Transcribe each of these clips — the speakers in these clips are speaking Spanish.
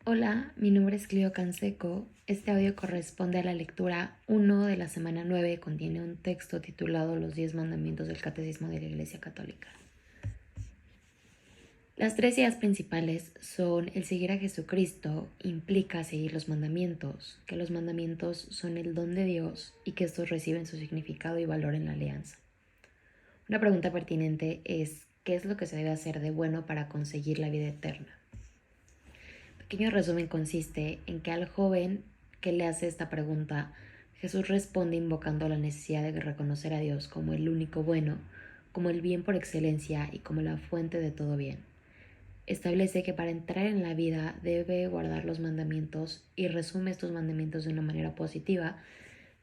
Hola, mi nombre es Clio Canseco. Este audio corresponde a la lectura 1 de la semana 9. Contiene un texto titulado Los 10 mandamientos del Catecismo de la Iglesia Católica. Las tres ideas principales son el seguir a Jesucristo implica seguir los mandamientos, que los mandamientos son el don de Dios y que estos reciben su significado y valor en la alianza. Una pregunta pertinente es, ¿qué es lo que se debe hacer de bueno para conseguir la vida eterna? Pequeño resumen consiste en que al joven que le hace esta pregunta, Jesús responde invocando la necesidad de reconocer a Dios como el único bueno, como el bien por excelencia y como la fuente de todo bien. Establece que para entrar en la vida debe guardar los mandamientos y resume estos mandamientos de una manera positiva,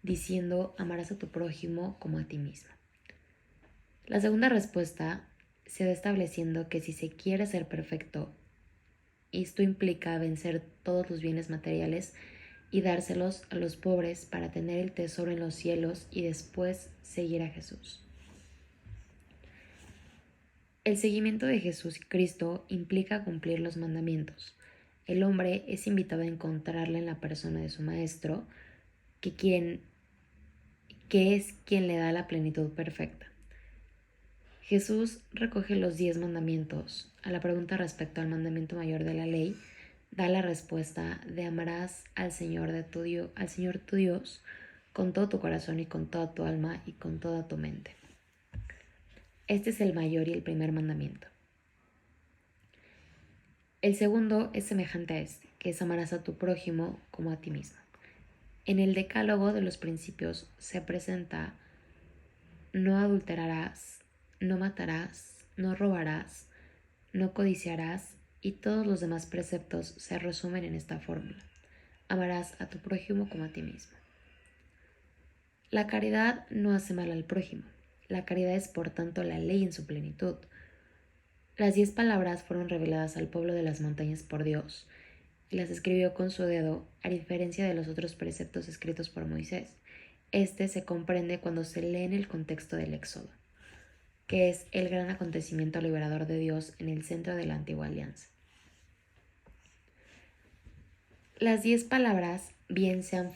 diciendo amarás a tu prójimo como a ti mismo. La segunda respuesta se da estableciendo que si se quiere ser perfecto, esto implica vencer todos los bienes materiales y dárselos a los pobres para tener el tesoro en los cielos y después seguir a Jesús. El seguimiento de Jesucristo implica cumplir los mandamientos. El hombre es invitado a encontrarle en la persona de su Maestro, que es quien le da la plenitud perfecta. Jesús recoge los 10 mandamientos. A la pregunta respecto al mandamiento mayor de la ley, da la respuesta de amarás al Señor tu Dios con todo tu corazón y con toda tu alma y con toda tu mente. Este es el mayor y el primer mandamiento. El segundo es semejante a este, que es amarás a tu prójimo como a ti mismo. En el decálogo de los principios se presenta no adulterarás, no matarás, no robarás, no codiciarás y todos los demás preceptos se resumen en esta fórmula. Amarás a tu prójimo como a ti mismo. La caridad no hace mal al prójimo. La caridad es por tanto la ley en su plenitud. Las 10 palabras fueron reveladas al pueblo de las montañas por Dios y las escribió con su dedo, a diferencia de los otros preceptos escritos por Moisés. Este se comprende cuando se lee en el contexto del Éxodo, que es el gran acontecimiento liberador de Dios en el centro de la antigua alianza. Las 10 palabras, bien sean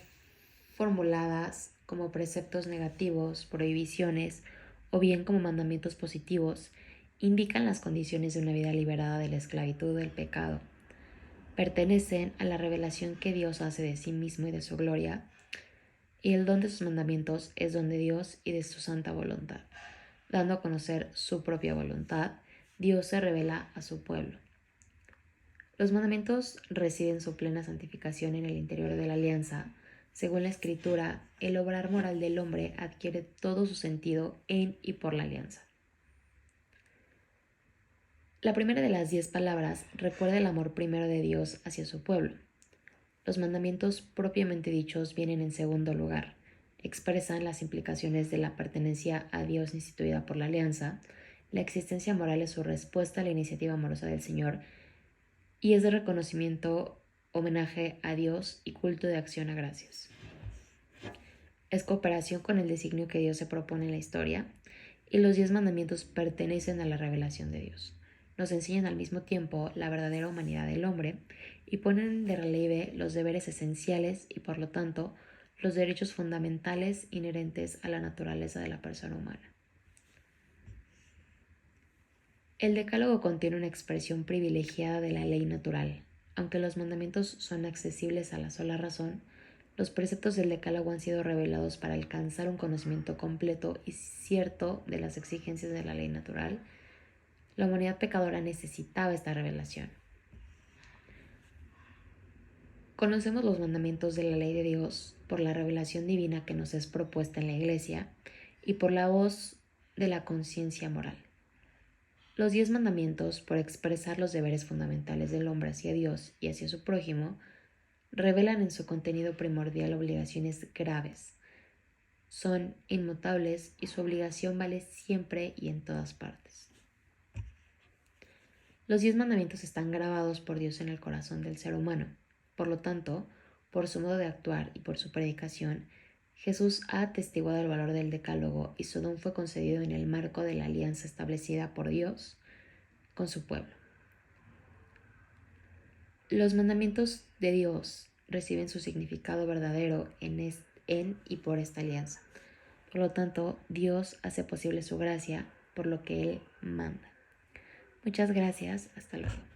formuladas como preceptos negativos, prohibiciones o bien como mandamientos positivos, indican las condiciones de una vida liberada de la esclavitud del pecado. Pertenecen a la revelación que Dios hace de sí mismo y de su gloria, y el don de sus mandamientos es don de Dios y de su santa voluntad. Dando a conocer su propia voluntad, Dios se revela a su pueblo. Los mandamientos reciben su plena santificación en el interior de la alianza. Según la Escritura, el obrar moral del hombre adquiere todo su sentido en y por la alianza. La primera de las 10 palabras recuerda el amor primero de Dios hacia su pueblo. Los mandamientos propiamente dichos vienen en segundo lugar. Expresan las implicaciones de la pertenencia a Dios instituida por la alianza. La existencia moral es su respuesta a la iniciativa amorosa del Señor y es de reconocimiento, homenaje a Dios y culto de acción a gracias. Es cooperación con el designio que Dios se propone en la historia y los 10 mandamientos pertenecen a la revelación de Dios. Nos enseñan al mismo tiempo la verdadera humanidad del hombre y ponen de relieve los deberes esenciales y por lo tanto los derechos fundamentales inherentes a la naturaleza de la persona humana. El decálogo contiene una expresión privilegiada de la ley natural. Aunque los mandamientos son accesibles a la sola razón, los preceptos del decálogo han sido revelados para alcanzar un conocimiento completo y cierto de las exigencias de la ley natural. La humanidad pecadora necesitaba esta revelación. Conocemos los mandamientos de la ley de Dios por la revelación divina que nos es propuesta en la Iglesia y por la voz de la conciencia moral. Los 10 mandamientos, por expresar los deberes fundamentales del hombre hacia Dios y hacia su prójimo, revelan en su contenido primordial obligaciones graves. Son inmutables y su obligación vale siempre y en todas partes. Los 10 mandamientos están grabados por Dios en el corazón del ser humano. Por lo tanto, por su modo de actuar y por su predicación, Jesús ha atestiguado el valor del decálogo y su don fue concedido en el marco de la alianza establecida por Dios con su pueblo. Los mandamientos de Dios reciben su significado verdadero en y por esta alianza. Por lo tanto, Dios hace posible su gracia por lo que Él manda. Muchas gracias. Hasta luego.